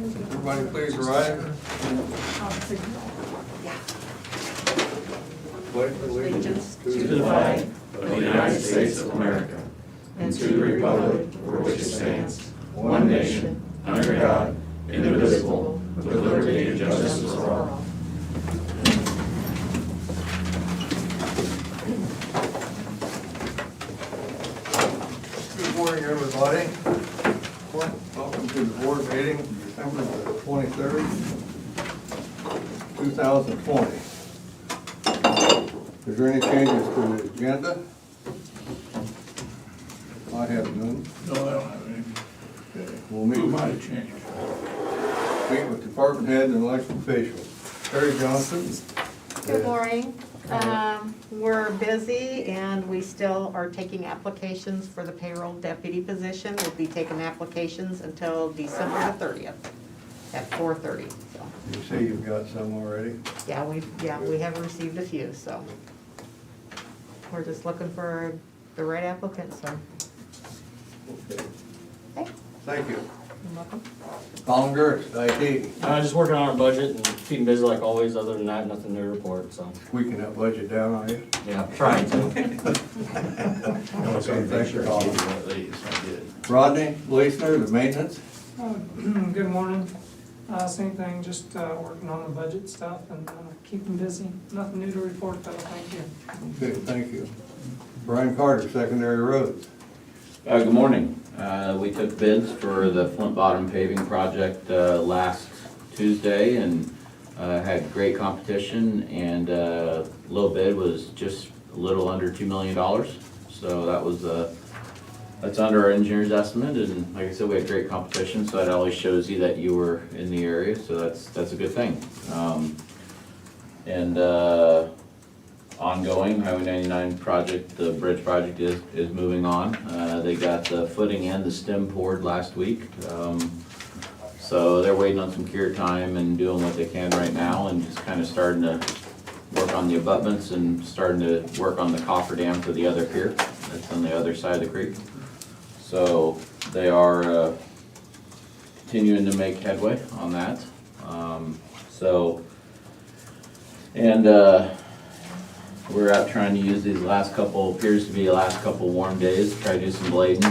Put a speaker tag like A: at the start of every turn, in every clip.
A: Everybody please rise. Pledge allegiance
B: To the flag of the United States of America and to the republic for which it stands, one nation, under God, indivisible, with liberty and justice for all.
A: Good morning, everybody. Welcome to the board meeting, December the 23rd, 2020. Is there any changes to the agenda? I have none.
C: No, I don't have any.
A: Okay, we'll
C: Who
A: meet
C: might have changed?
A: with department heads and elected officials. Terry Johnson.
D: Good morning. We're busy and we still are taking applications for the payroll deputy position. We'll be taking applications until December the 30th at 4:30. So,
A: You say you've got some already?
D: yeah, we have received a few, so. We're just looking for the right applicant, so.
A: Okay.
D: Okay,
A: Thank you.
D: you're welcome.
A: Colin Gertz, IT.
E: Just working on our budget and keeping busy like always, other than that, nothing to report, so,
A: Squeaking that budget down on you.
E: yeah, trying to.
A: Okay, thanks for calling.
C: One of these, I did.
A: Rodney Leesner, the maintenance.
F: Good morning. Same thing, just working on the budget stuff and keeping busy. Nothing new to report though, thank you.
A: Okay, thank you. Brian Carter, secondary roads.
G: Good morning. We took bids for the Flint Bottom paving project last Tuesday and had great competition, and low bid was just a little under $2 million. So that was that's under our engineer's estimate, and like I said, we had great competition, so that always shows you that you were in the area, so that's a good thing. Ongoing, Highway 99 project, the bridge project is moving on. They got the footing and the stem poured last week. So they're waiting on some cure time and doing what they can right now, and just kind of starting to work on the abutments and starting to work on the coffer dam for the other pier that's on the other side of the creek. So they are continuing to make headway on that. We're out trying to use these last couple, appears to be the last couple warm days, to try to do some blading.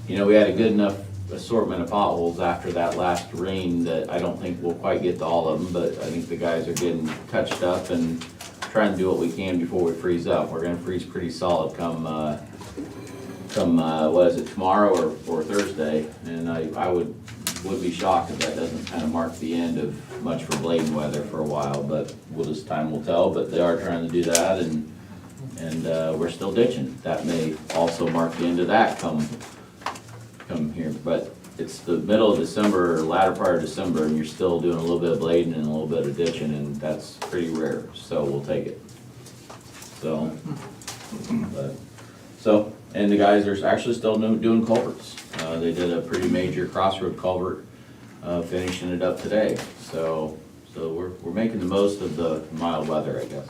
G: We had a good enough assortment of potholes after that last rain that I don't think we'll quite get to all of them, but I think the guys are getting touched up and trying to do what we can before we freeze up. We're gonna freeze pretty solid come what is it, tomorrow or Thursday, and I would be shocked if that doesn't kind of mark the end of much for blading weather for a while, but time will tell. But they are trying to do that, and we're still ditching. That may also mark the end of that come here, but it's the middle of December, or latter part of December, and you're still doing a little bit of blading and a little bit of ditching, and that's pretty rare, so we'll take it. And the guys are actually still doing culverts. They did a pretty major crossroad culvert, finishing it up today. So we're making the most of the mild weather, I guess.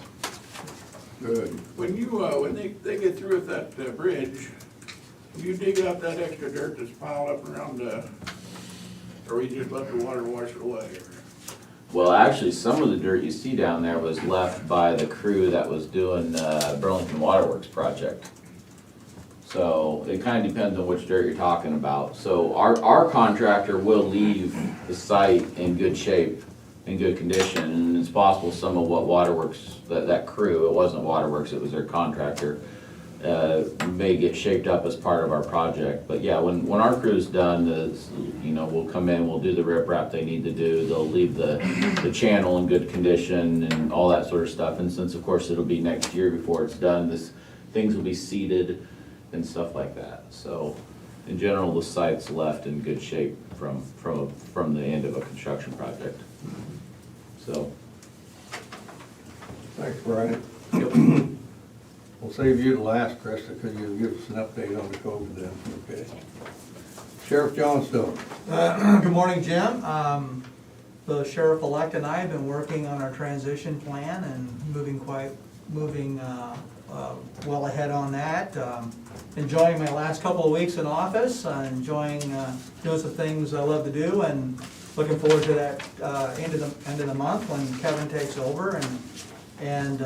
A: Good.
C: When they get through with that bridge, you dig up that extra dirt that's piled up around or you just let the water wash it away?
G: Well, actually, some of the dirt you see down there was left by the crew that was doing Burlington Waterworks project. So it kind of depends on which dirt you're talking about. So our contractor will leave the site in good shape, in good condition, and it's possible some of what Waterworks, that crew, it wasn't Waterworks, it was their contractor, may get shaped up as part of our project. But yeah, when our crew's done, we'll come in, we'll do the riprap they need to do, they'll leave the channel in good condition and all that sort of stuff. And since of course it'll be next year before it's done, things will be seeded and stuff like that. So in general, the site's left in good shape from the end of a construction project. So.
A: Thanks, Brian. We'll save you the last, Krista, because you'll give us an update on the COVID then, okay? Sheriff Johnstone.
H: Good morning, Jim. The sheriff-elect and I have been working on our transition plan and moving well ahead on that. Enjoying my last couple of weeks in office, enjoying doing some things I love to do, and looking forward to that end of the month when Kevin takes over, and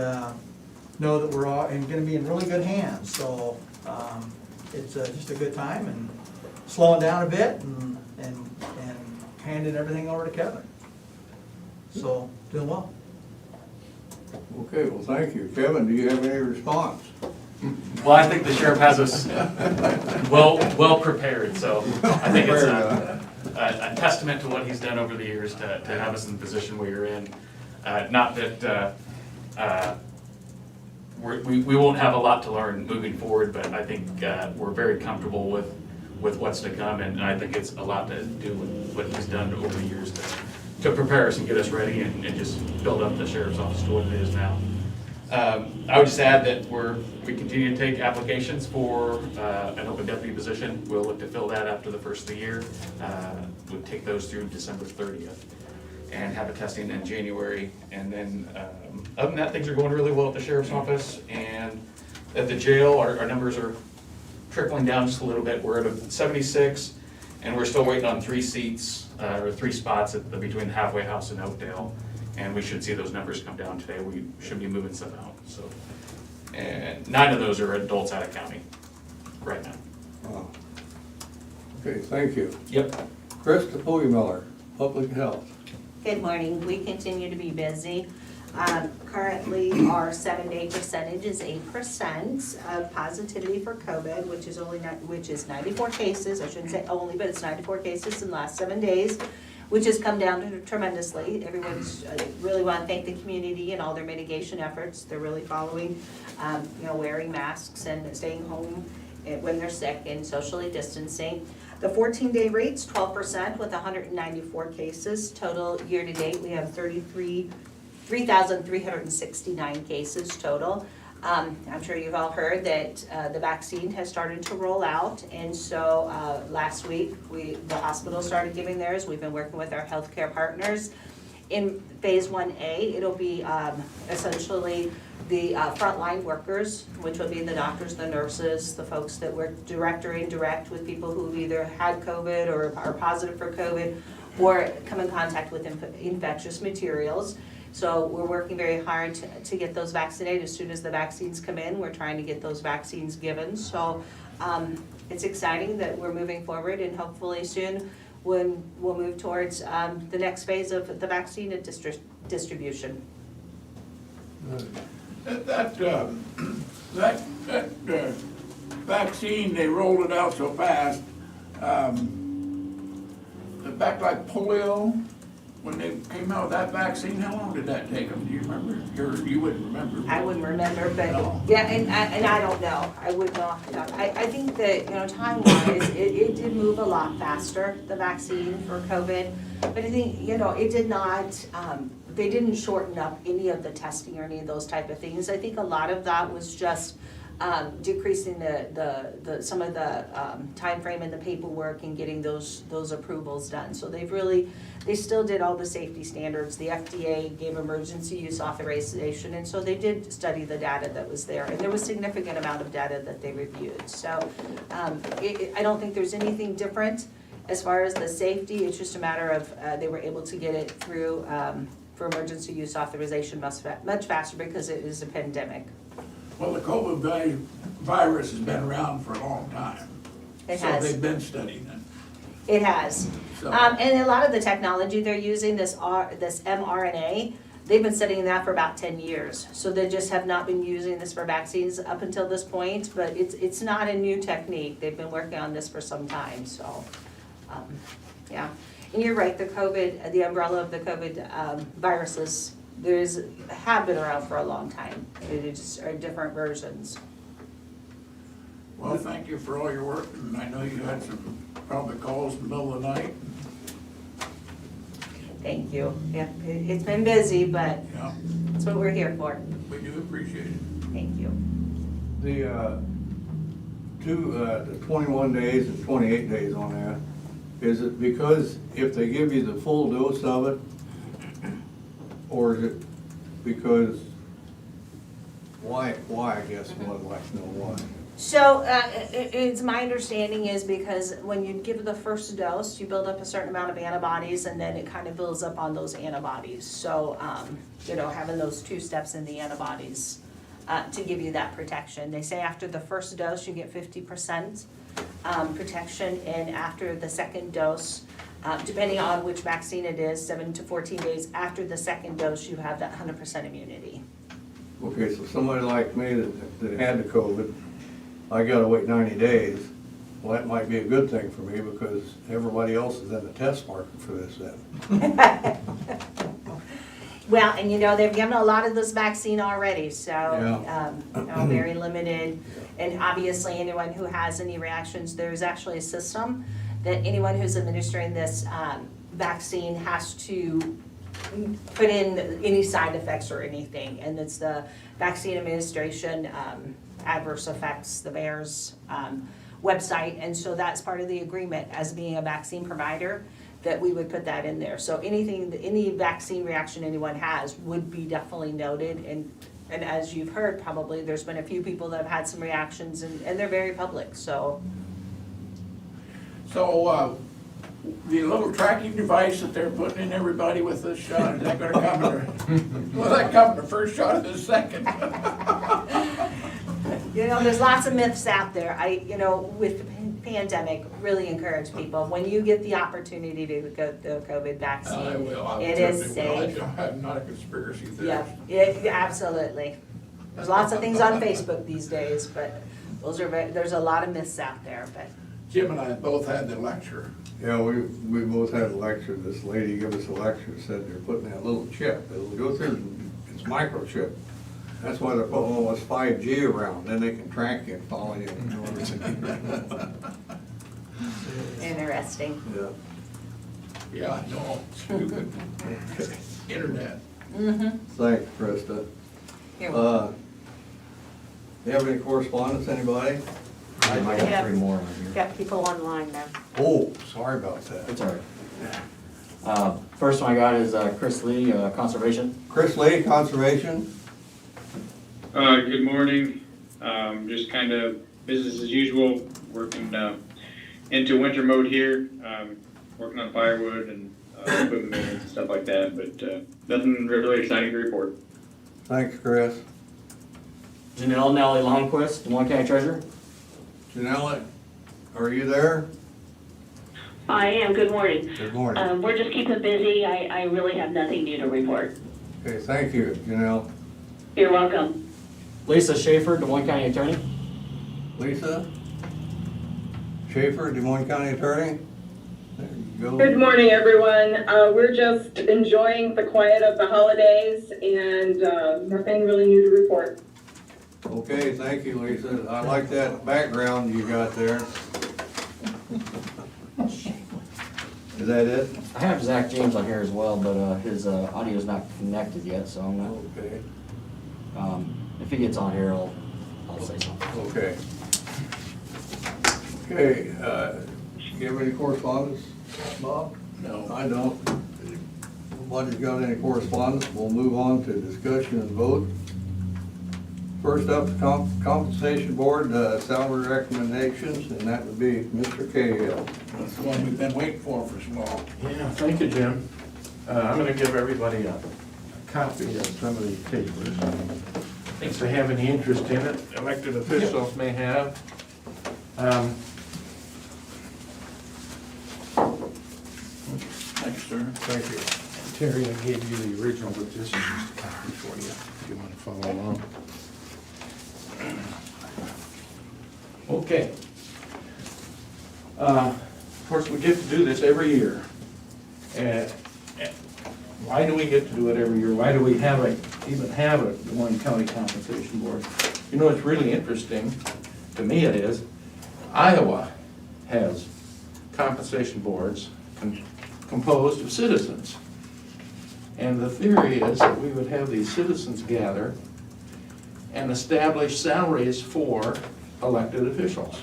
H: know that we're all going to be in really good hands. So it's just a good time, and slowing down a bit, and handing everything over to Kevin. So doing well.
A: Okay, well, thank you. Kevin, do you have any response?
I: Well, I think the sheriff has us well prepared, so I think it's a testament to what he's done over the years to have us in the position we are in. Not that we won't have a lot to learn moving forward, but I think we're very comfortable with what's to come, and I think it's a lot to do with what he's done over the years to prepare us and get us ready and just build up the sheriff's office to what it is now. I would just add that we continue to take applications for an open deputy position. We'll look to fill that after the first of the year. We'll take those through December 30th and have a testing in January. And then other than that, things are going really well at the sheriff's office, and at the jail, our numbers are trickling down just a little bit. We're at 76, and we're still waiting on 3 seats, or 3 spots between the halfway house and Oakdale. And we should see those numbers come down today. We should be moving some out, so. And 9 of those are adults out of county right now.
A: Wow. Okay, thank you.
I: Yep.
A: Krista Miller, Public Health.
J: Good morning. We continue to be busy. Currently, our 7-day percentage is 8% of positivity for COVID, which is 94 cases. I shouldn't say only, but it's 94 cases in the last 7 days, which has come down tremendously. Everyone's really want to thank the community and all their mitigation efforts. They're really following, wearing masks and staying home when they're sick and socially distancing. The 14-day rate's 12% with 194 cases. Total year-to-date, we have 3,369 cases total. I'm sure you've all heard that the vaccine has started to roll out, and so last week the hospital started giving theirs. We've been working with our healthcare partners. In phase 1A, it'll be essentially the frontline workers, which will be the doctors, the nurses, the folks that work direct or indirect with people who either had COVID or are positive for COVID or come in contact with infectious materials. So we're working very hard to get those vaccinated. As soon as the vaccines come in, we're trying to get those vaccines given. So it's exciting that we're moving forward, and hopefully soon we'll move towards the next phase of the vaccine and distribution.
C: That vaccine, they rolled it out so fast. Back like polio, when they came out with that vaccine, how long did that take them? Do you remember? You wouldn't remember.
J: I wouldn't remember, but
C: No.
J: yeah, and I don't know. I would not. I think that, time-wise, it did move a lot faster, the vaccine for COVID. But I think, it did not, they didn't shorten up any of the testing or any of those type of things. I think a lot of that was just decreasing some of the time frame and the paperwork and getting those approvals done. So they still did all the safety standards. The FDA gave emergency use authorization, and so they did study the data that was there, and there was significant amount of data that they reviewed. So I don't think there's anything different as far as the safety. It's just a matter of they were able to get it through for emergency use authorization much faster because it is a pandemic.
C: Well, the COVID virus has been around for a long time.
J: It
C: So
J: has.
C: they've been studying it.
J: It has.
C: So-
J: And a lot of the technology they're using, this mRNA, they've been studying that for about 10 years. So they just have not been using this for vaccines up until this point, but it's not a new technique. They've been working on this for some time, so, yeah. And you're right, the umbrella of the COVID viruses, have been around for a long time. They just are different versions.
C: Well, thank you for all your work, and I know you had some probably calls in the middle of the night.
J: Thank you. Yeah, it's been busy, but
C: Yeah,
J: that's what we're here for.
C: we do appreciate it.
J: Thank you.
A: The the 21 days and 28 days on that, is it because if they give you the full dose of it, or is it because Why, I guess, would like to know why.
J: So, it's my understanding is because when you give the first dose, you build up a certain amount of antibodies and then it kind of builds up on those antibodies. So, having those 2 steps in the antibodies to give you that protection. They say after the first dose, you get 50% protection, and after the second dose, depending on which vaccine it is, 7 to 14 days after the second dose, you have that 100% immunity.
A: Okay, so somebody like me that had the COVID, I gotta wait 90 days. Well, that might be a good thing for me because everybody else is in the test market for this then.
J: Well, and they've given a lot of this vaccine already, so,
A: Yeah.
J: very limited. And obviously, anyone who has any reactions, there's actually a system that anyone who's administering this vaccine has to put in any side effects or anything. And it's the Vaccine Administration Adverse Effects, the VAERS website. And so that's part of the agreement as being a vaccine provider, that we would put that in there. So any vaccine reaction anyone has would be definitely noted. And as you've heard, probably, there's been a few people that have had some reactions, and they're very public, so.
C: So, the little tracking device that they're putting in everybody with this shot, is that gonna come will that come the first shot or the second?
J: There's lots of myths out there. With the pandemic, really encourage people, when you get the opportunity to get the COVID vaccine.
C: I will.
J: It is safe.
C: I'm not a conspiracy theorist.
J: Yeah, absolutely. There's lots of things on Facebook these days, but there's a lot of myths out there, but.
C: Jim and I both had the lecture.
A: Yeah, we both had a lecture. This lady gave us a lecture, said they're putting that little chip, it'll go through, it's microchip. That's why they're putting all this 5G around, then they can track you and follow you and everything.
J: Interesting.
A: Yeah.
C: Yeah, no, stupid. Internet.
A: Thanks, Krista.
J: You're welcome.
A: You have any correspondence, anybody?
E: I might have 3 more on here.
D: Got people online now.
A: Oh, sorry about that.
E: It's all right. First one I got is Chris Lee, Conservation.
A: Chris Lee, Conservation.
K: Good morning. Just kind of business as usual, working into winter mode here, working on firewood and equipment maintenance and stuff like that, but nothing really exciting to report.
A: Thanks, Chris.
E: Janelle Nellie Longquist, Des Moines County Treasurer.
A: Janelle, are you there?
L: I am. Good morning.
A: Good morning.
L: We're just keeping busy. I really have nothing new to report.
A: Okay, thank you, Janelle.
L: You're welcome.
E: Lisa Schaefer, Des Moines County Attorney.
A: Lisa? Schaefer, Des Moines County Attorney? There you go.
M: Good morning, everyone. We're just enjoying the quiet of the holidays and nothing really new to report.
A: Okay, thank you, Lisa. I like that background you got there. Is that it?
E: I have Zach James on here as well, but his audio's not connected yet, so I'm not.
A: Okay,
E: If he gets on here, I'll say something.
A: okay. Okay, you have any correspondence, Bob?
C: No.
A: I don't. Nobody's got any correspondence. We'll move on to discussion and vote. First up, the compensation board, salary recommendations, and that would be Mr. Cahill.
C: That's the one we've been waiting for so long.
N: Yeah, thank you, Jim. I'm gonna give everybody a copy of some of these papers. If they have any interest in it, elected officials may have.
C: Thanks, sir.
A: Thank you.
N: Terry, I gave you the original, but this is just a copy for you, if you wanna follow along. Okay. Of course, we get to do this every year. And why do we get to do it every year? Why do we even have a Des Moines County Compensation Board? You know, it's really interesting, to me it is, Iowa has compensation boards composed of citizens. And the theory is that we would have these citizens gather and establish salaries for elected officials.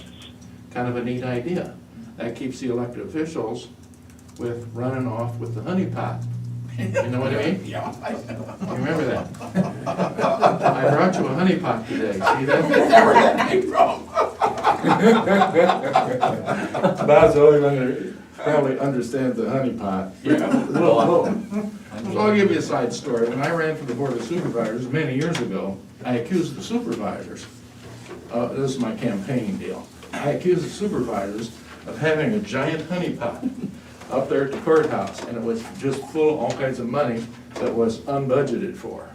N: Kind of a neat idea. That keeps the elected officials with running off with the honeypot. You know what I mean?
C: Yeah.
N: You remember that? I brought you a honey pot today, see that?
C: Never had any problem.
N: Bob's the only one that probably understands the honey pot. So I'll give you a side story. When I ran for the Board of Supervisors many years ago, I accused the supervisors, this is my campaigning deal, I accused the supervisors of having a giant honey pot up there at the courthouse, and it was just full of all kinds of money that was unbudgeted for.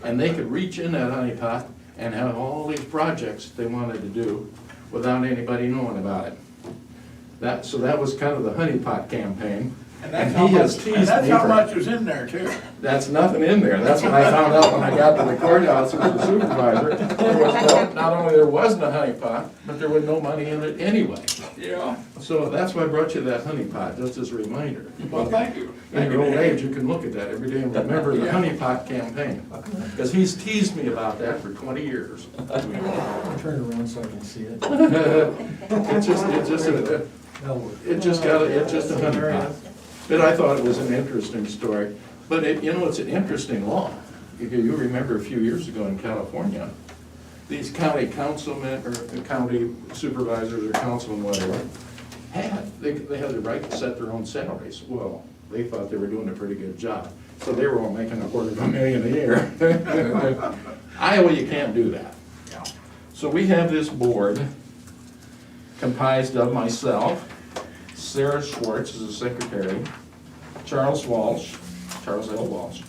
N: And they could reach in that honey pot and have all these projects they wanted to do without anybody knowing about it. So that was kind of the honey pot campaign.
C: And
N: he has teased me
C: that's how
N: for-
C: much was in there too.
N: That's nothing in there. That's what I found out when I got to the courthouse as a supervisor. Not only there wasn't a honey pot, but there was no money in it anyway.
C: Yeah.
N: So that's why I brought you that honey pot, just as a reminder.
C: Well, thank you.
N: In your old age, you can look at that every day and remember the honey pot campaign. Because he's teased me about that for 20 years.
E: Turn around so I can see it.
N: It's just a honey pot. But I thought it was an interesting story. But it's an interesting law. If you remember a few years ago in California, these county councilmen, or county supervisors or councilmen, whatever, they had the right to set their own salaries. Well, they thought they were doing a pretty good job. So they were all making $250,000 a year. Iowa, you can't do that. So we have this board comprised of myself, Sarah Schwartz is the secretary, Charles L. Walsh,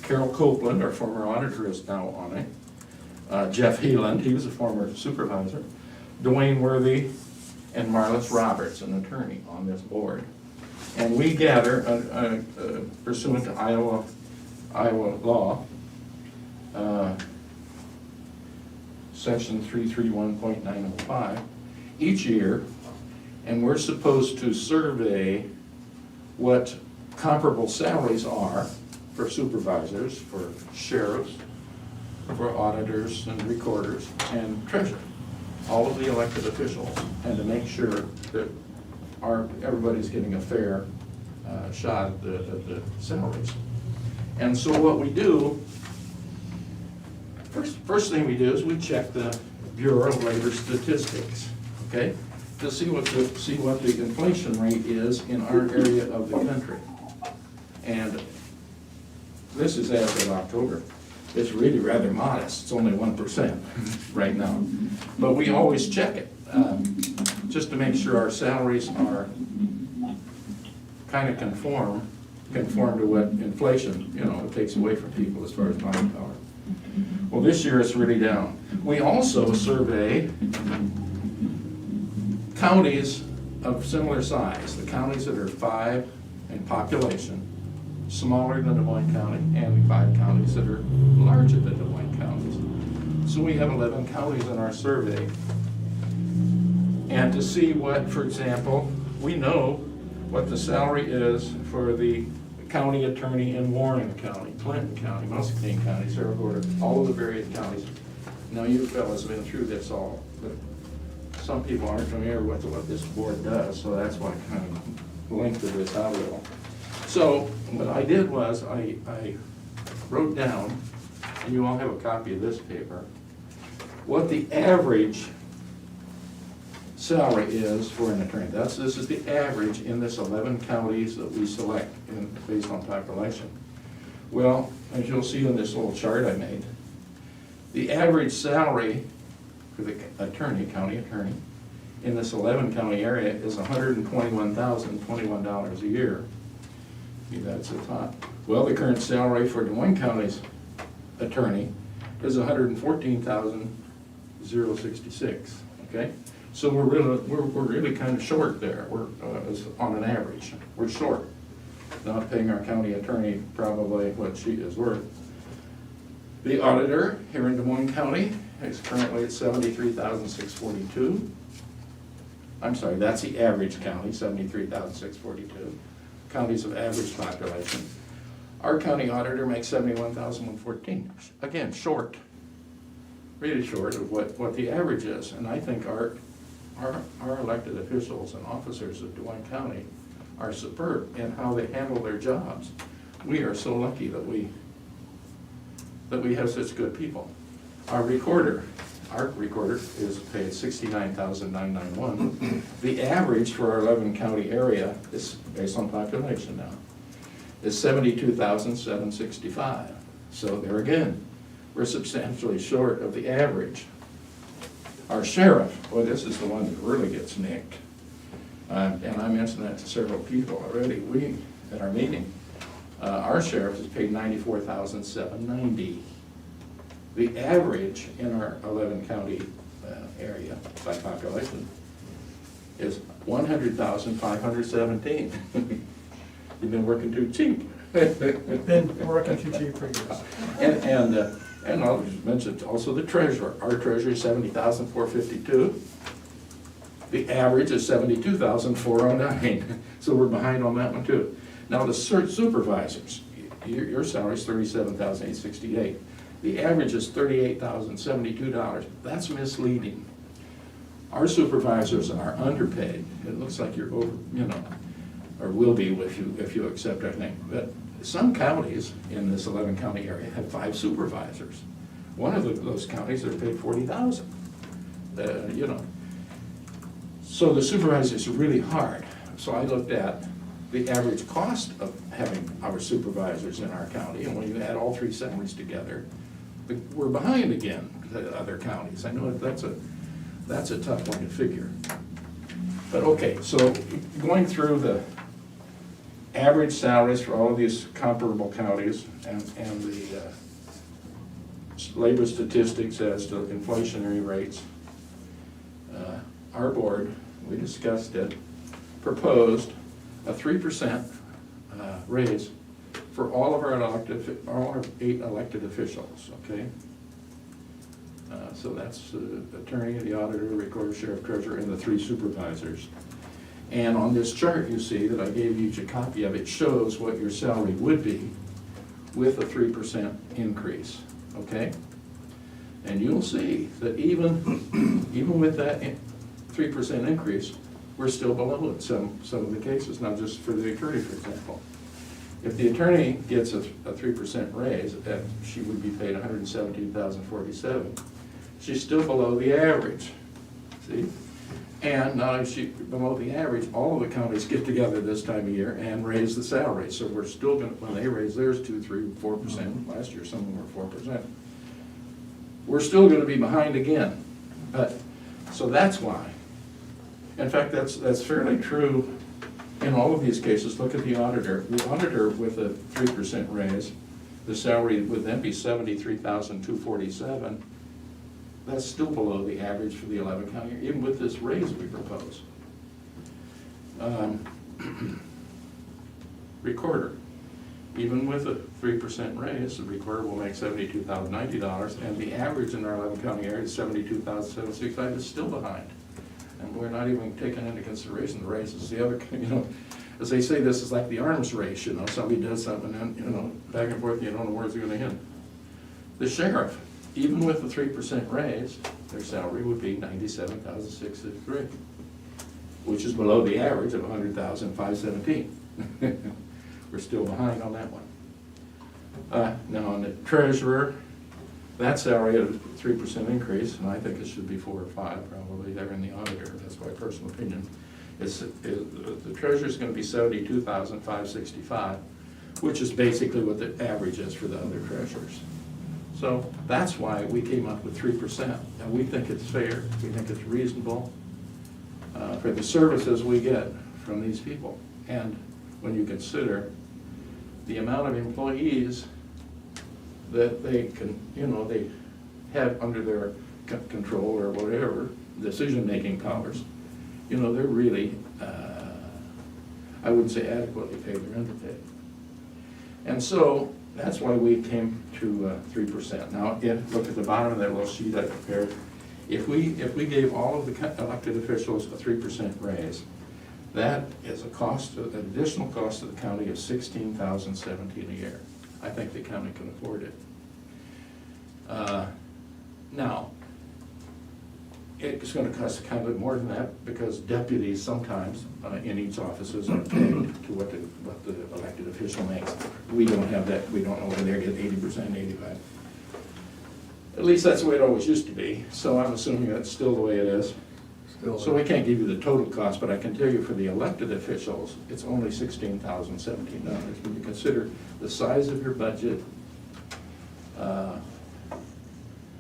N: Carol Copeland, our former auditor, is now on it, Jeff Heeland, he was a former supervisor, Dwayne Worthy, and Marlis Roberts, an attorney on this board. And we gather, pursuant to Iowa law, section 331.905, each year, and we're supposed to survey what comparable salaries are for supervisors, for sheriffs, for auditors and recorders and treasurer, all of the elected officials, and to make sure that everybody's getting a fair shot at the salaries. And so what we do, first thing we do is we check the Bureau of Labor Statistics, okay? To see what the inflation rate is in our area of the country. And this is as of October. It's really rather modest. It's only 1% right now. But we always check it, just to make sure our salaries are kind of conform to what inflation, takes away from people as far as buying power. Well, this year it's really down. We also survey counties of similar size, the counties that are 5 in population, smaller than Des Moines County, and 5 counties that are larger than Des Moines counties. So we have 11 counties in our survey. And to see what, for example, we know what the salary is for the county attorney in Warren County, Clinton County, Muscatine County, Cerro Gordo, all of the various counties. Now you fellas have been through this all, but some people aren't familiar with what this board does, so that's why I kind of linked to this out a little. So what I did was I wrote down, and you all have a copy of this paper, what the average salary is for an attorney. This is the average in this 11 counties that we select based on population. Well, as you'll see in this little chart I made, the average salary for the county attorney, in this 11 county area is $121,021 a year. See, that's the top. Well, the current salary for Des Moines County's attorney is $114,066. Okay, so we're really kind of short there. We're on an average. We're short, not paying our county attorney probably what she is worth. The auditor here in Des Moines County is currently at $73,642. I'm sorry, that's the average county, $73,642. Counties of average population. Our county auditor makes $71,114. Again, short, really short of what the average is. And I think our elected officials and officers of Des Moines County are superb in how they handle their jobs. we are so lucky that we have such good people. Our recorder is paid $69,991. The average for our 11 county area is, based on population now, is $72,765. So there again, we're substantially short of the average. Our sheriff, boy, this is the one that really gets nicked. And I mentioned that to several people already. We, at our meeting, our sheriff is paid $94,790. The average in our 11 county area by population is $100,517. You've been working too cheap.
H: Been working too cheap for years.
N: And I'll just mention also the treasurer. Our treasurer is $70,452. The average is $72,409. So we're behind on that one too. Now the supervisors, your salary is $37,868. The average is $38,072. That's misleading. Our supervisors are underpaid. It looks like you're over, or will be if you accept our thing. But some counties in this 11 county area have 5 supervisors. One of those counties, they're paid $40,000. So the supervisors are really hard. So I looked at the average cost of having our supervisors in our county, and when you add all 3 salaries together, we're behind again the other counties. I know that's a tough one to figure. But okay, so going through the average salaries for all of these comparable counties and the labor statistics as to inflationary rates, our board, we discussed it, proposed a 3% raise for all our 8 elected officials, okay? So that's the attorney, the auditor, the recorder, sheriff, treasurer, and the 3 supervisors. And on this chart you see that I gave you each a copy of, it shows what your salary would be with a 3% increase, okay? And you'll see that even with that 3% increase, we're still below it some of the cases, not just for the attorney, for example. If the attorney gets a 3% raise, she would be paid $117,047. She's still below the average, see? And not only is she below the average, all of the counties get together this time of year and raise the salary. So we're still gonna, when they raise theirs 2, 3, 4%, last year some of them were 4%, we're still gonna be behind again. So that's why. In fact, that's fairly true in all of these cases. Look at the auditor. The auditor with a 3% raise, the salary would then be $73,247. That's still below the average for the 11 county, even with this raise we propose. Recorder, even with a 3% raise, the recorder will make $72,090, and the average in our 11 county area is $72,765. Is still behind. And we're not even taking into consideration the raises. The other, as they say, this is like the arms race, somebody does something and, back and forth, you don't know where it's gonna hit. The sheriff, even with the 3% raise, their salary would be $97,663, which is below the average of $100,517. We're still behind on that one. Now on the treasurer, that salary at a 3% increase, and I think it should be 4 or 5 probably, they're in the auditor, that's my personal opinion. The treasurer's gonna be $72,565, which is basically what the average is for the other treasurers. So that's why we came up with 3%, and we think it's fair, we think it's reasonable for the services we get from these people. And when you consider the amount of employees that they can, they have under their control or whatever, decision-making powers, they're really, I wouldn't say adequately paid, they're underpaid. And so that's why we came to 3%. Now, look at the bottom of that little sheet I prepared. If we gave all of the elected officials a 3% raise, that is an additional cost to the county of $16,017 a year. I think the county can afford it. Now, it's going to cost a county more than that because deputies sometimes in each offices are paid to what the elected official makes. we don't have that, we don't know whether they're getting 80%, 85%. At least that's the way it always used to be, so I'm assuming that's still the way it is.
A: Still,
N: So I can't give you the total cost, but I can tell you for the elected officials, it's only $16,017 when you consider the size of your budget.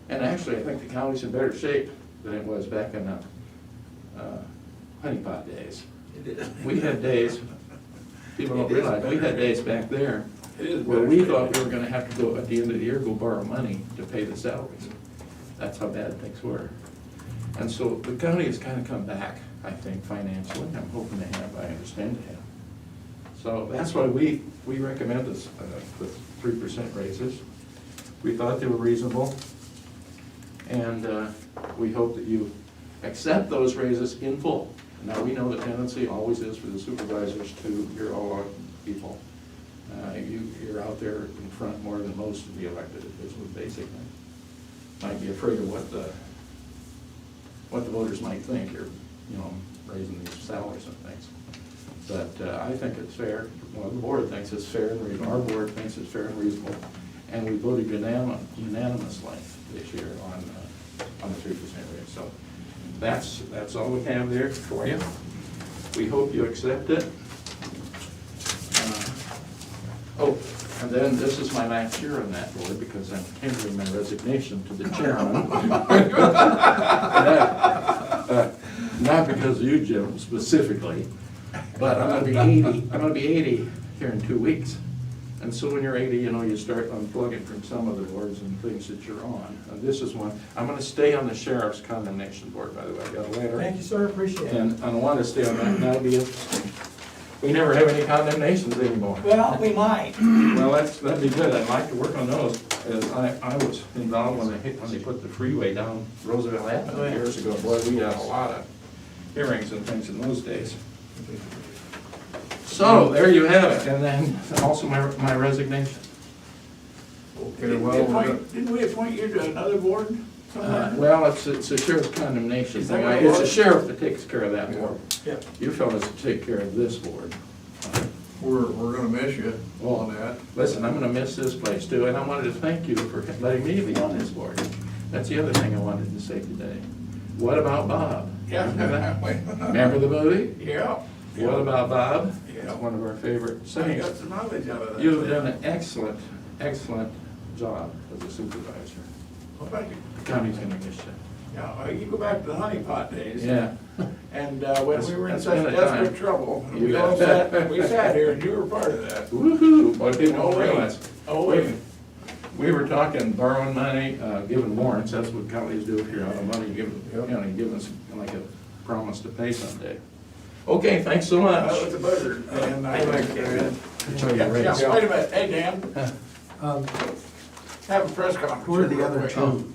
N: And actually, I think the county's in better shape than it was back in the honeypot days. We had days, people don't realize, we had days back there where we thought we were gonna have to go, at the end of the year, go borrow money to pay the salaries. That's how bad things were. And so the county has kind of come back, I think, financially. I'm hoping they have, I understand they have. So that's why we recommend this, the 3% raises. We thought they were reasonable. And we hope that you accept those raises in full. Now, we know the tendency always is for the supervisors to, you're all our people. You're out there in front more than most of the elected officials, basically. Might be afraid of what the voters might think. You're, raising these salaries and things. But I think it's fair. Well, the board thinks it's fair, and our board thinks it's fair and reasonable. And we voted unanimously this year on the 3% raise. So that's all we have there for you. We hope you accept it. And then this is my last year on that board because I'm tendering my resignation to the chairman. Not because of you, Jim, specifically, but I'm gonna be 80. I'm gonna be 80 here in 2 weeks. And so when you're 80, you start unplugging from some of the boards and things that you're on. And this is one. I'm gonna stay on the sheriff's condemnation board, by the way. I got a letter.
H: Thank you, sir, appreciate it.
N: And I want to stay on that, and that'll be interesting. We never have any condemnations anymore.
H: Well, we might.
N: Well, that'd be good. I'd like to work on those. As I was involved when they put the freeway down Roosevelt Avenue years ago. Boy, we had a lot of hearings and things in those days. So, there you have it. And then also my resignation.
A: okay,
C: Didn't we appoint you to another board somewhere?
N: Well, it's a sheriff's condemnation
C: Is that
N: thing.
C: what it
N: It's a
C: was?
N: sheriff that takes care of that board.
H: Yeah.
N: You fellas take care of this board.
A: we're gonna miss you on that.
N: Listen, I'm gonna miss this place too, and I wanted to thank you for letting me be on this board. That's the other thing I wanted to say today. What about Bob?
C: Yeah.
N: Remember the movie?
C: Yeah.
N: What about Bob?
C: Yeah.
N: It's one of our favorite
C: So you got
N: sayings.
C: some knowledge out of that.
N: You've done an excellent, excellent job as a supervisor.
C: Well, thank you.
N: The county's gonna miss you.
C: Yeah, you go back to the honeypot days.
N: Yeah.
C: And when we were in
N: That's
C: such
N: been a time.
C: desperate trouble,
N: You
C: we all
N: bet.
C: we sat here and you were part of that.
N: Woo-hoo, boy, people
C: Oh,
N: don't
C: wait.
N: realize.
C: Oh, wait.
N: We were talking borrowing money, giving warrants, that's what counties do if you're out of money, giving us like a promise to pay someday. Okay, thanks so much.
C: That was a buzzer. And I
N: Show you a raise.
C: Yeah, wait a minute, hey, Dan, have a press conference.
O: Who are the
C: real
O: other
C: quick.
O: two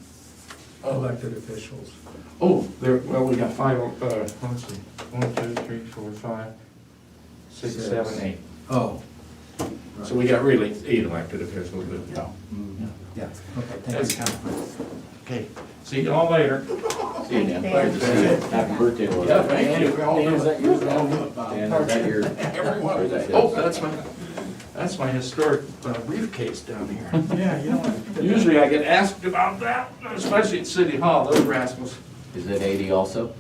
O: elected officials?
N: Oh, well, we got five, let's see, 1, 2, 3, 4, 5, 6, 7, 8.
O: Oh.
N: So we got really 8 elected officials, but,
C: Yeah.
O: Yeah, okay,
N: That's
O: thank you.
N: okay, see you all later.
G: See you, Dan.
D: Thanks,
G: Good to see you. Happy birthday, Laura.
N: Yeah, thank you.
G: Dan, is that yours now? Dan, is that your?
C: Everyone.
G: or is that his?
N: Oh, that's my historic briefcase down here.
H: Yeah, you know.
N: Usually I get asked about that, especially at City Hall, those rascals.
G: Is it 80 also?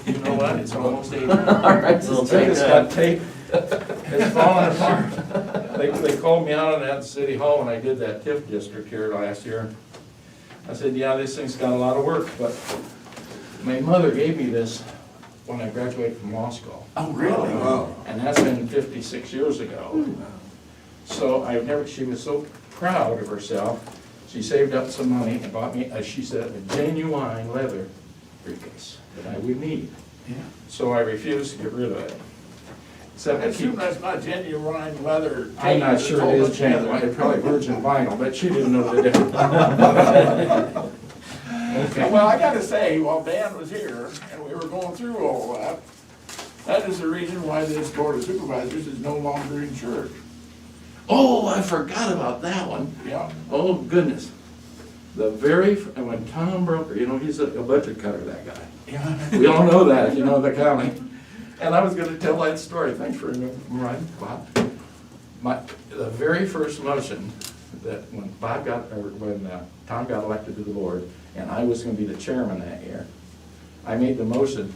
N: You know what, it's almost 80.
G: All right, so take
N: It's
G: that.
N: got tape, it's falling apart. They called me out on that at City Hall when I did that TIF district here last year. I said, yeah, this thing's got a lot of work, but my mother gave me this when I graduated from law school.
C: Oh, really?
A: Wow.
N: And that's been 56 years ago. So she was so proud of herself, she saved up some money and bought me, as she said, a genuine leather briefcase that I would need.
C: Yeah.
N: So I refused to get rid of it. Except
C: I
N: I keep,
C: assume that's not genuine leather.
N: I'm not
C: tape
N: sure
C: that's
N: it
C: all
N: is
C: put together.
N: genuine, it's probably virgin vinyl, but she didn't know the difference. Okay.
C: Well, I gotta say, while Dan was here and we were going through all that, that is the reason why this board of supervisors is no longer insured.
N: Oh, I forgot about that one.
C: Yeah.
N: Oh, goodness. And when Tom Broker, he's a budget cutter, that guy.
C: Yeah.
N: We all know that, the county. And I was gonna tell that story, thanks for reminding, Bob. The very first motion that when Tom got elected to the board, and I was gonna be the chairman that year, I made the motion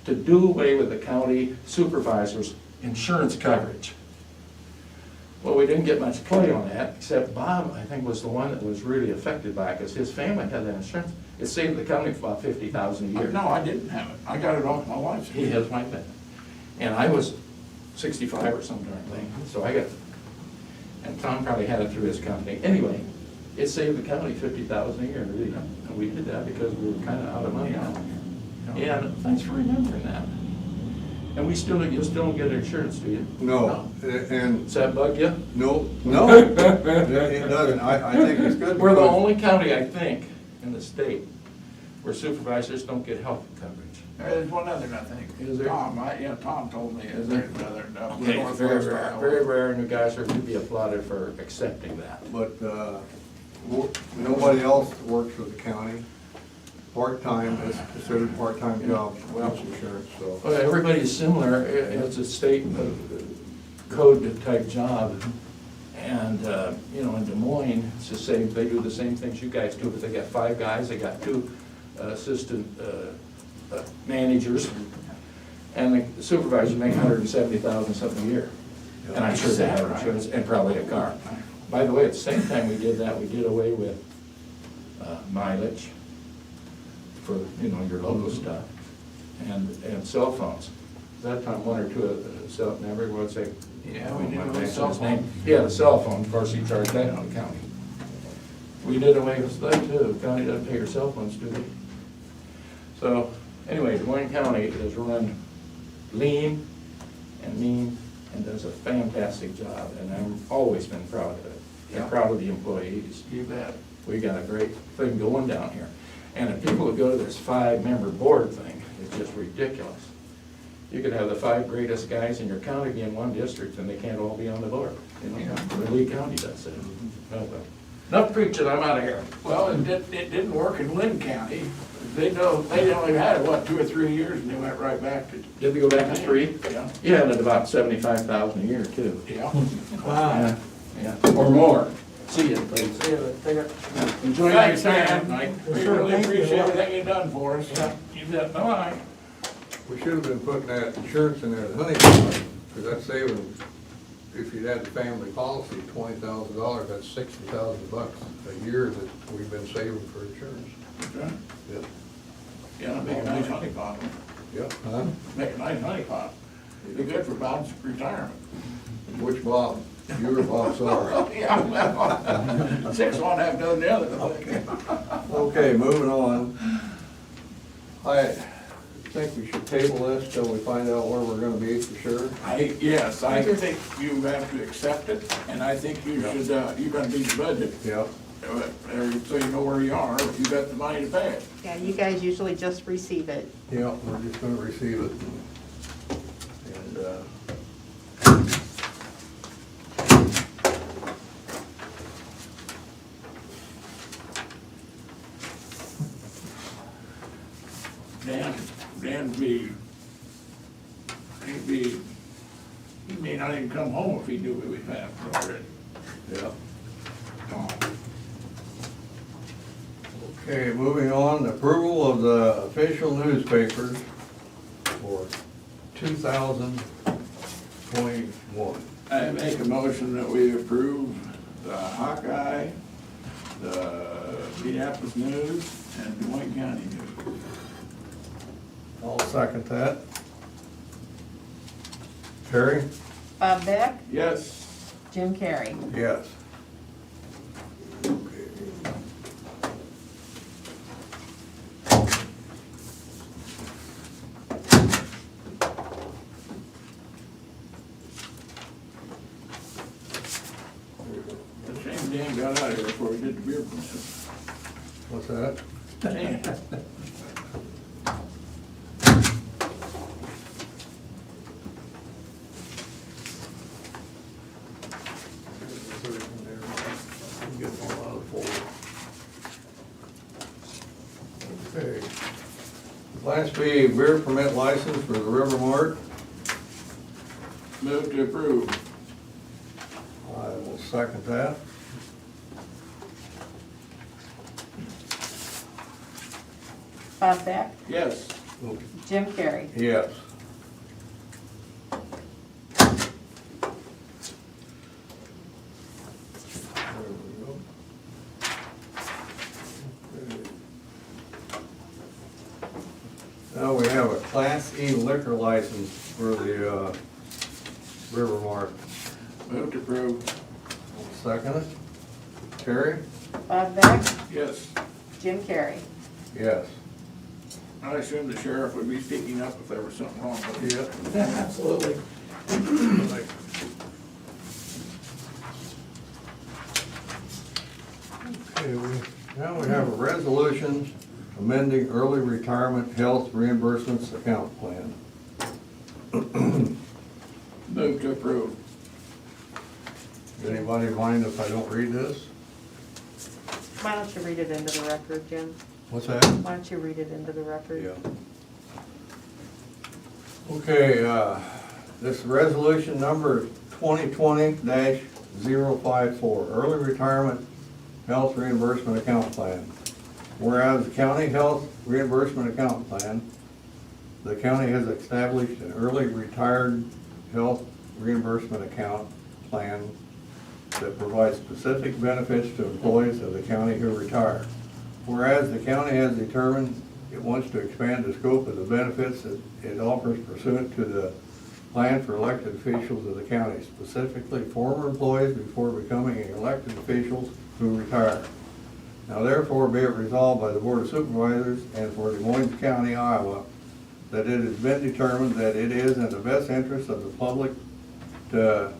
N: to do away with the county supervisor's insurance coverage. Well, we didn't get much play on that, except Bob, I think, was the one that was really affected by it, because his family had that insurance. It saved the county about $50,000 a year.
C: No, I didn't have it. I got it off my wife's.
N: He has my benefit. And I was 65 or something, I think, so I got, and Tom probably had it through his company. Anyway, it saved the county $50,000 a year, really, and we did that because we were kind of out of money on it. And thanks for remembering that. And you still don't get insurance, do you?
A: No, and,
N: Does that bug you?
A: no, it doesn't, I think it's good.
N: We're the
A: because-
N: only county, I think, in the state where supervisors don't get health coverage.
C: There's one other, I think.
N: Is there?
C: Tom told me, is there another?
N: Okay, very rare, and you guys are to be applauded for accepting that.
A: But, nobody else works with the county. Part-time, is considered part-time job, health insurance, so.
N: Well, everybody's similar, it's a state code type job. And, in Des Moines, it's the same, they do the same things you guys do, but they got 5 guys, they got 2 assistant managers, and the supervisors make $170,000 something a year. And I'm sure they have insurance, and probably a car. By the way, at the same time we did that, we did away with mileage for, your local stuff, and cell phones. That time, 1 or 2 of the everyone would say,
C: Yeah, we did with cell phone.
N: yeah, the cell phone, of course, you charge that on the county. We did away with that too, the county doesn't pay your cell phones, do they? So, anyway, Des Moines County is run lean and mean and does a fantastic job, and I've always been proud of it. I'm proud of the employees.
C: You bet.
N: We got a great thing going down here. And if people would go to this 5-member board thing, it's just ridiculous. You could have the 5 greatest guys in your county be in one district, and they can't all be on the board. The Lee County does it. Enough preaching, I'm out of here.
C: Well, it didn't work in Lynn County. They only had it, 2 or 3 years, and they went right back to.
N: Did they go back to 3?
C: Yeah.
N: Yeah, and at about $75,000 a year too.
C: Yeah.
H: Wow.
N: Yeah, or more. See you, please.
H: See you, take care.
N: Enjoy your
C: Thanks,
N: time,
C: man.
N: Mike.
C: We
H: Sure,
C: really
H: thank you.
C: appreciate everything you've done for us. You bet. Bye.
A: We should have been putting that insurance in there, the honeycomb, because that's saving, if you'd had the family policy, $20,000, that's $60,000 a year that we've been saving for insurance.
C: Okay.
A: Yep.
C: Yeah, make a nice honey pot.
A: Yep. Huh?
C: Make a nice honey pot. Be good for Bob's retirement.
A: Which Bob? You or Bob Sawyer?
C: Yeah, well, 6 one, half dozen the other, I think.
A: Okay, moving on. I think we should table this till we find out where we're gonna be for sure.
C: Yes, I think you have to accept it, and I think you should, you're gonna beat the budget,
A: Yep.
C: so you know where you are, you got the money to pay it.
D: Yeah, you guys usually just receive it.
A: Yep, we're just gonna receive it. And,
C: he may not even come home if he knew we passed already.
A: Yep.
C: Come on.
A: Okay, moving on, approval of the official newspapers for 2021.
C: I make a motion that we approve the Hawkeye, the Minneapolis News, and Des Moines County News.
A: I'll second that. Terry?
D: Bob Beck,
C: Yes.
D: Jim Carrey.
A: Yes.
C: It's a shame Dan got out of here before we did the beer permit.
A: What's that?
C: Dan.
A: Okay. Class B beer permit license for the River Mart.
C: Move to approve.
A: I'll second that.
D: Bob Beck,
C: Yes.
D: Jim Carrey.
A: Yes. There we go. Okay. Now we have a Class E liquor license for the River Mart.
C: Move to approve.
A: Second it. Terry?
D: Bob Beck,
C: Yes.
D: Jim Carrey.
A: Yes.
C: I assume the sheriff would be speaking up if there was something wrong with it.
A: Yeah.
H: Absolutely.
A: Okay, now we have a resolution amending early retirement health reimbursements account plan.
C: Move to approve.
A: Anybody mind if I don't read this?
D: Why don't you read it into the record, Jim?
A: What's that?
D: Why don't you read it into the record?
A: Yeah. Okay, this resolution number 2020-054, early retirement health reimbursement account plan. Whereas the county health reimbursement account plan, the county has established an early retired health reimbursement account plan that provides specific benefits to employees of the county who retire. Whereas the county has determined it wants to expand the scope of the benefits that it offers pursuant to the plan for elected officials of the county, specifically former employees before becoming elected officials who retire. Now therefore be it resolved by the Board of Supervisors and for Des Moines County, Iowa, that it has been determined that it is in the best interest of the public to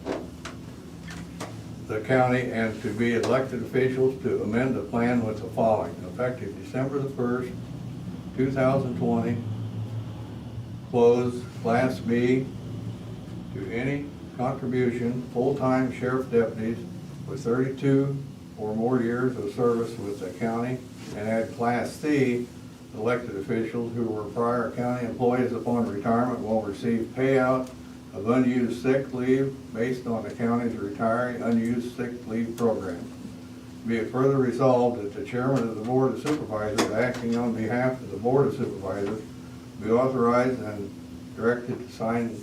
A: the county and to be elected officials to amend the plan with the following. Effective December the 1st, 2020, close Class B to any contribution, full-time sheriff deputies with 32 or more years of service with the county, and add Class C, elected officials who were prior county employees upon retirement will receive payout of unused sick leave based on the county's retiree unused sick leave program. Be it further resolved that the chairman of the Board of Supervisors, acting on behalf of the Board of Supervisors, be authorized and directed to sign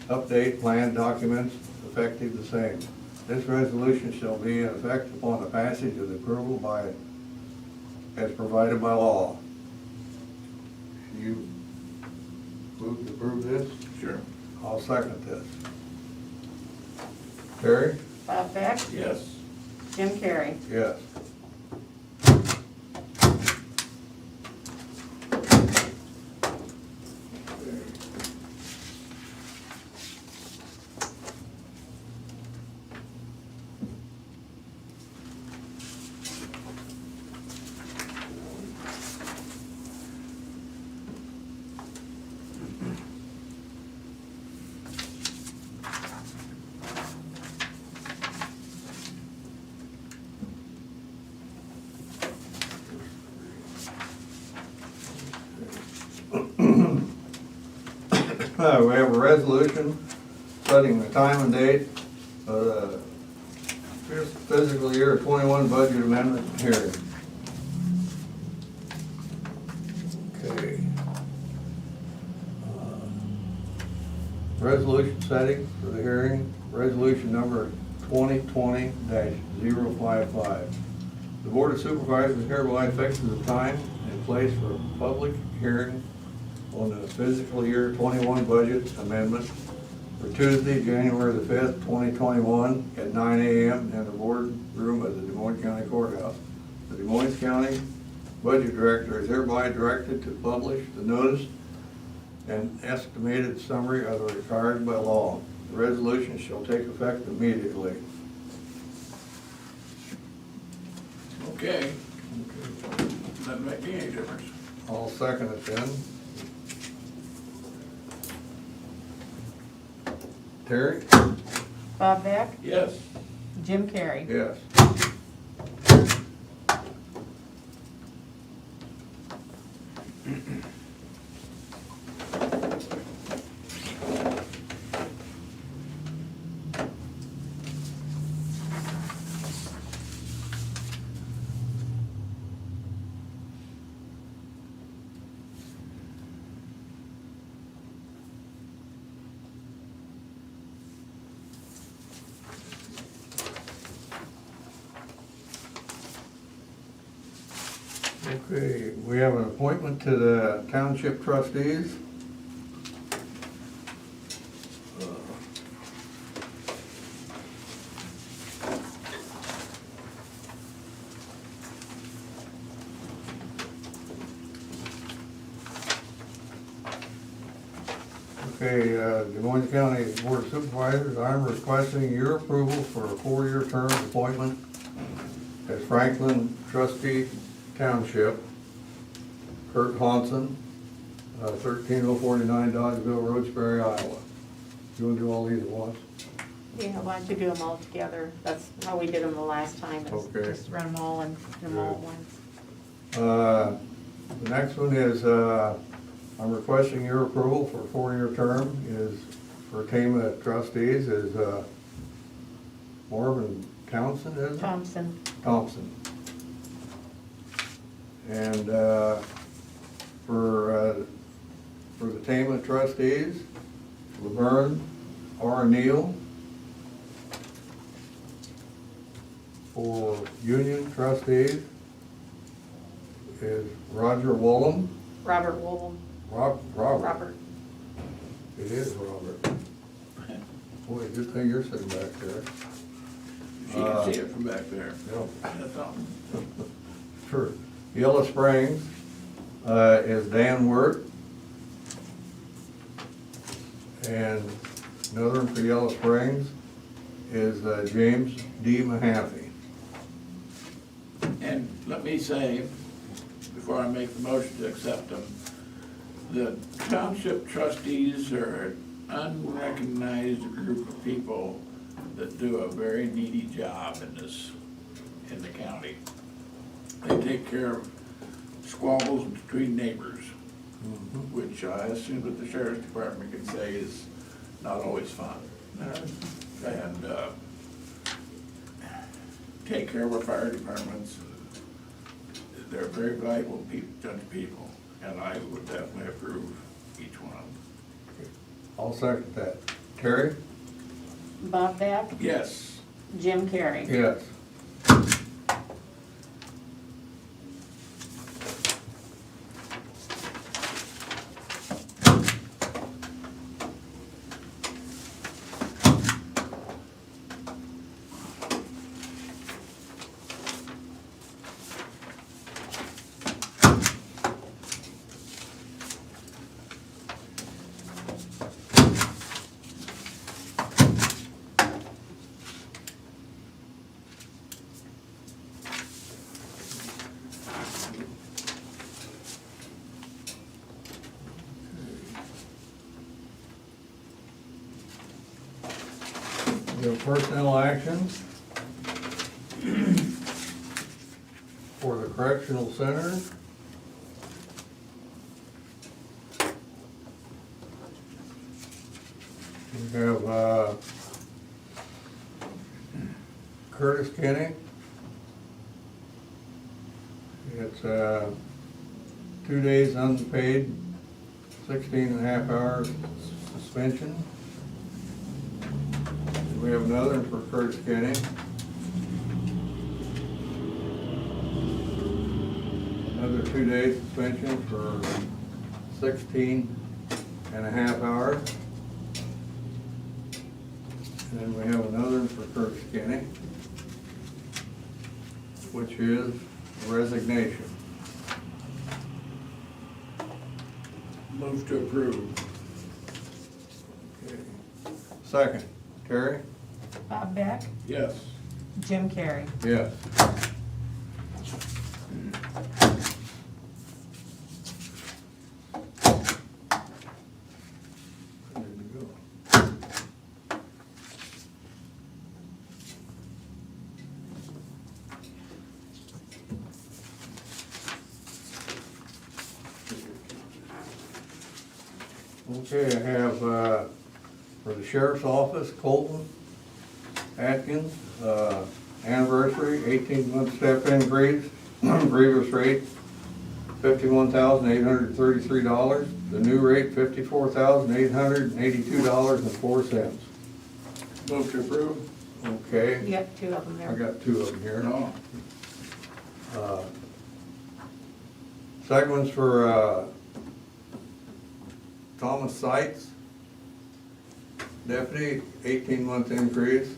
A: update plan documents effective the same. This resolution shall be in effect upon the passage of the approval by, as provided by law. You move to approve this?
C: Sure.
A: I'll second this. Terry?
D: Bob Beck,
C: Yes.
D: Jim Carrey.
A: Yes. We have a resolution setting the time and date of the fiscal year 21 budget amendment hearing. Okay. Resolution setting for the hearing, resolution number 2020-055. The Board of Supervisors hereby fixes the time and place for a public hearing on the fiscal year 21 budget amendment for Tuesday, January the 5th, 2021 at 9 a.m. in the boardroom of the Des Moines County Courthouse. The Des Moines County Budget Director is hereby directed to publish the notice and estimated summary as required by law. The resolution shall take effect immediately.
C: Okay. Doesn't make me any difference.
A: I'll second it then. Terry?
D: Bob Beck,
C: Yes.
D: Jim Carrey.
A: Yes. Okay, we have an appointment to the township trustees. Okay, Des Moines County Board of Supervisors, I'm requesting your approval for a 4-year term appointment as Franklin trustee township. Kurt Hansen, 13049 Dodgeville, Roxbury, Iowa. You wanna do all these at once?
D: Yeah, why don't you do them all together? That's how we did them the last time, is
A: Okay.
D: just run them all and do them all at
A: Good.
D: once.
A: The next one is, I'm requesting your approval for a 4-year term is for Tama trustees is, Marvin Townsend, isn't it?
D: Thompson.
A: Thompson. And, for the Tama trustees, Laverne R. Neal. For Union trustees is Roger Woolham.
D: Robert Woolham.
A: Robert. It is Robert. Boy, good thing you're sitting back there.
C: She can see it from back there.
A: Yep.
C: That's all.
A: Sure. Yellow Springs is Dan Wirt. And another one for Yellow Springs is James D. Mahaffey.
C: And let me say, before I make the motion to accept them, the township trustees are an unrecognized group of people that do a very needy job in the county. They take care of squabbles between neighbors, which I assume that the sheriff's department can say is not always fun. And take care of our fire departments. They're very valuable people, and I would definitely approve each one of them.
A: I'll second that. Terry?
D: Bob Beck.
C: Yes.
D: Jim Carrey.
A: Yes. We have personnel actions for the correctional center. We have Curtis Kenny. It's 2 days unpaid, 16.5 hours suspension. We have another for Curtis Kenny. Another 2 day suspension for 16.5 hours. And then we have another for Curtis Kenny, which is resignation.
C: Move to approve.
A: Okay. Second, Terry?
D: Bob Beck.
C: Yes.
D: Jim Carrey.
A: Yes. There we go. Okay, I have, for the sheriff's office, Colton Atkins, anniversary, 18-month step increase, grievous rate, $51,833. The new rate, $54,882.04.
C: Move to approve.
A: Okay,
D: You got two of them
A: I
D: there.
A: got 2 of them here.
C: No.
A: Second one's for Thomas Seitz, deputy, 18-month increase.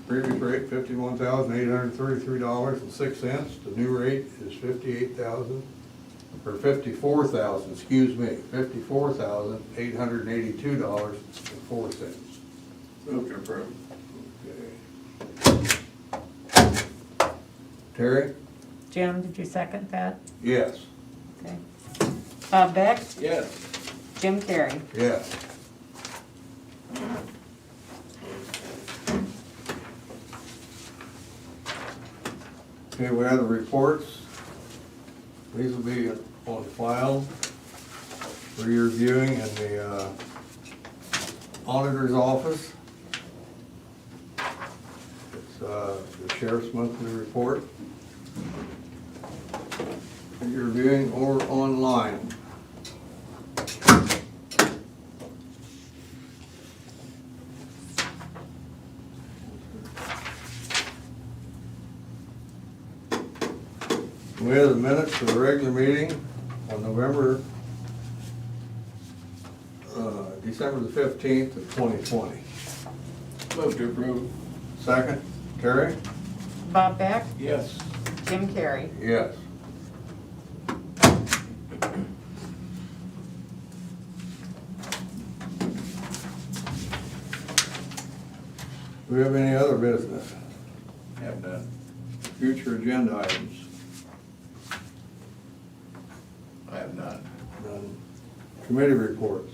A: Previous rate, $51,833.06. The new rate is $54,000, excuse me, $54,882.04.
C: Move to approve.
A: Okay. Terry?
D: Jim, did you second that?
A: Yes.
D: Okay. Bob Beck,
C: Yes.
D: Jim Carrey.
A: Yes. Okay, we have the reports. These will be on file for your viewing in the auditor's office. It's the sheriff's monthly report. For your viewing or online. We have the minutes for the regular meeting on December the 15th of 2020.
C: Move to approve.
A: Second, Terry?
D: Bob Beck,
C: Yes.
D: Jim Carrey.
A: Yes. Do we have any other business?
C: Have none.
A: Future agenda items?
C: I have none.
A: None. Committee reports?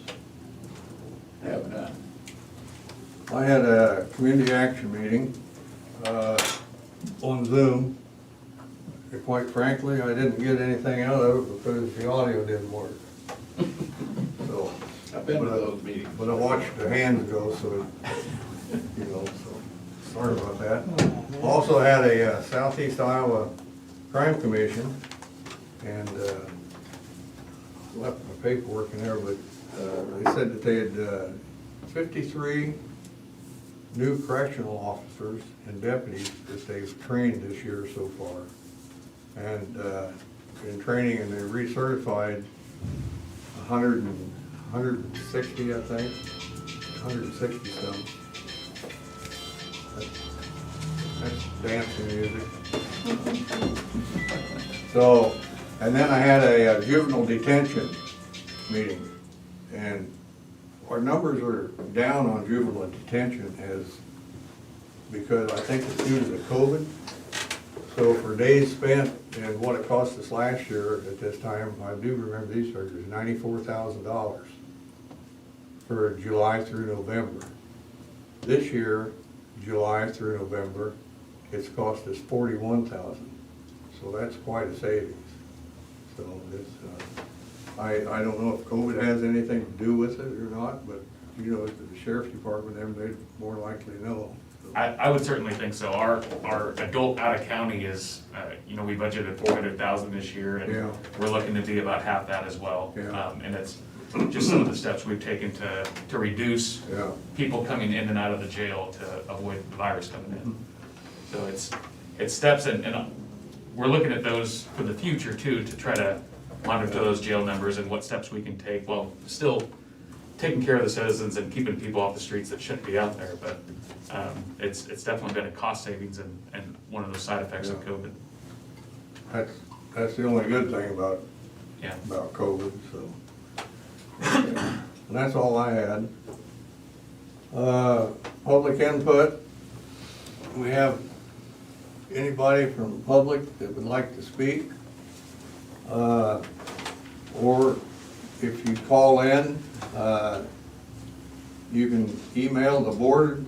C: Have none.
A: I had a community action meeting on Zoom. And quite frankly, I didn't get anything out of it because the audio didn't work. So,
C: I've been to those meetings.
A: but I watched the hands go, so, you know, so, sorry about that. Also had a Southeast Iowa Crime Commission, and left my paperwork in there, but they said that they had 53 new correctional officers and deputies that they've trained this year so far. And in training, and they recertified 160, I think, 160 some. That's dancing music. So, and then I had a juvenile detention meeting, and our numbers are down on juvenile detention because I think it's due to the COVID. So for days spent and what it cost us last year at this time, I do remember these figures, $94,000 for July through November. This year, July through November, it's cost us $41,000. So that's quite a savings. So it's, I don't know if COVID has anything to do with it or not, but you know, the sheriff's department, they'd more likely know.
I: I would certainly think so. Our adult out of county is, we budgeted 400,000 this year, and
A: Yeah.
I: we're looking to be about half that as well.
A: Yeah.
I: And it's just some of the steps we've taken to reduce
A: Yeah.
I: people coming in and out of the jail to avoid the virus coming in. So it's steps, and we're looking at those for the future too, to try to monitor those jail numbers and what steps we can take while still taking care of the citizens and keeping people off the streets that shouldn't be out there. But it's definitely been a cost savings and one of those side effects of COVID.
A: That's the only good thing about COVID, so. And that's all I had. Public input. We have anybody from the public that would like to speak? Or if you call in, you can email the board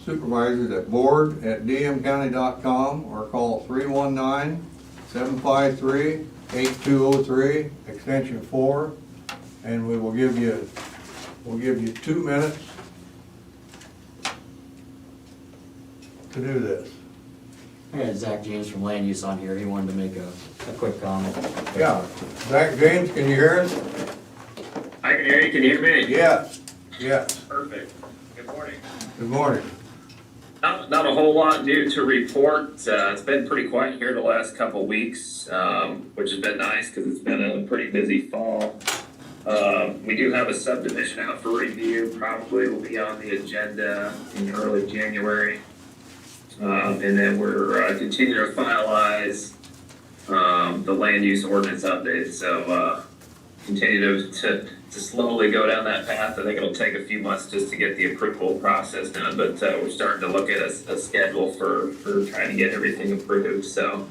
A: supervisors at board@dmcounty.com or call 319-753-8203, extension 4, and we'll give you 2 minutes to do this.
E: I got Zach James from Land Use on here. He wanted to make a quick comment.
A: Yeah, Zach James, can you hear us?
K: I can hear you. Can you hear me?
A: Yes, yes.
K: Perfect. Good morning.
A: Good morning.
B: Not a whole lot new to report. It's been pretty quiet here the last couple of weeks, which has been nice because it's been a pretty busy fall. We do have a subdivision out for review, probably will be on the agenda in early January. And then we're continuing to finalize the land use ordinance update. So continue to slowly go down that path. I think it'll take a few months just to get the approval process done, but we're starting to look at a schedule for trying to get everything approved. So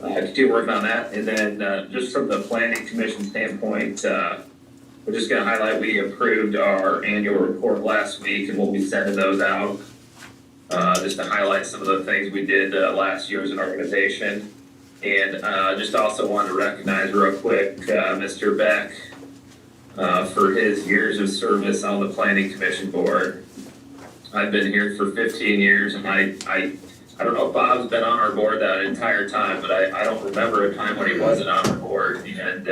B: continue working on that. And then just from the planning commission standpoint, we're just gonna highlight, we approved our annual report last week and we'll be sending those out. Just to highlight some of the things we did last year as an organization. And just also wanted to recognize real quick Mr. Beck for his years of service on the Planning Commission Board. I've been here for 15 years and I don't know if Bob's been on our board that entire time, but I don't remember a time when he wasn't on our board. And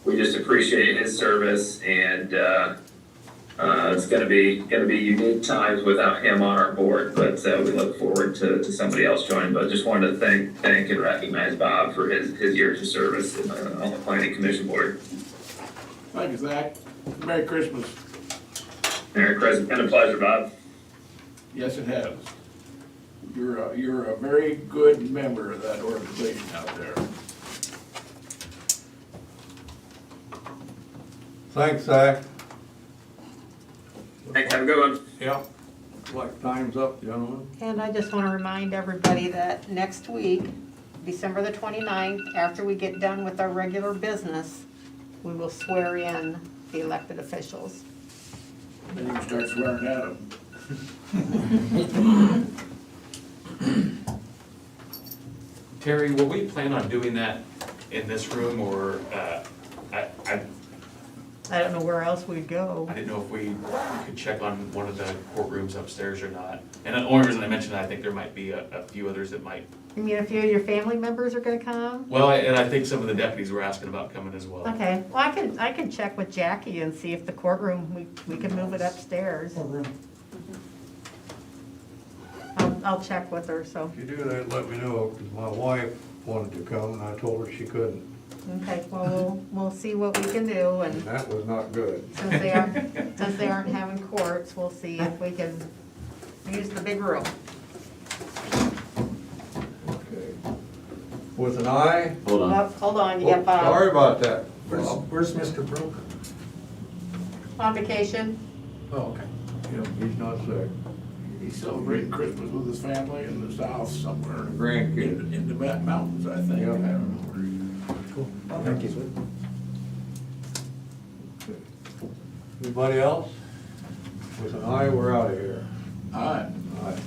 B: we just appreciate his service, and it's gonna be unique times without him on our board, but we look forward to somebody else joining. But just wanted to thank and recognize Bob for his years of service on the Planning Commission Board.
C: Thank you, Zach. Merry Christmas.
B: Merry Christmas. Been a pleasure, Bob.
C: Yes, it has. You're a very good member of that organization out there.
A: Thanks, Zach.
B: Thanks, have a good one.
A: Yep. Like time's up, gentlemen.
D: And I just want to remind everybody that next week, December the 29th, after we get done with our regular business, we will swear in the elected officials.
C: Then you can start swearing at them.
I: Terry, will we plan on doing that in this room, or,
D: I don't know where else we'd go.
I: I didn't know if we could check on one of the courtrooms upstairs or not. And the only reason I mentioned that, I think there might be a few others that might.
D: You mean a few of your family members are gonna come?
I: Well, and I think some of the deputies were asking about coming as well.
D: Okay, well, I can check with Jackie and see if the courtroom, we can move it upstairs. I'll check with her, so,
A: If you do that, let me know, because my wife wanted to come and I told her she couldn't.
D: okay, well, we'll see what we can do, and
A: That was not good.
D: since they aren't having courts, we'll see if we can use the big room.
A: Okay. With an eye?
G: Hold on.
D: Oh, hold on, you
A: Oh,
D: got Bob
A: sorry about that.
O: Where's Mr. Broker?
D: on vacation.
O: Oh, okay.
A: Yep, he's not sick.
C: He's celebrating Christmas with his family in the south somewhere.
A: Grandkid.
C: In the mountains, I think. I
A: Yep.
C: don't know where he is.
O: Cool. Thank you.
A: Anybody else? With an eye, we're out of here.
C: All right.
A: All right.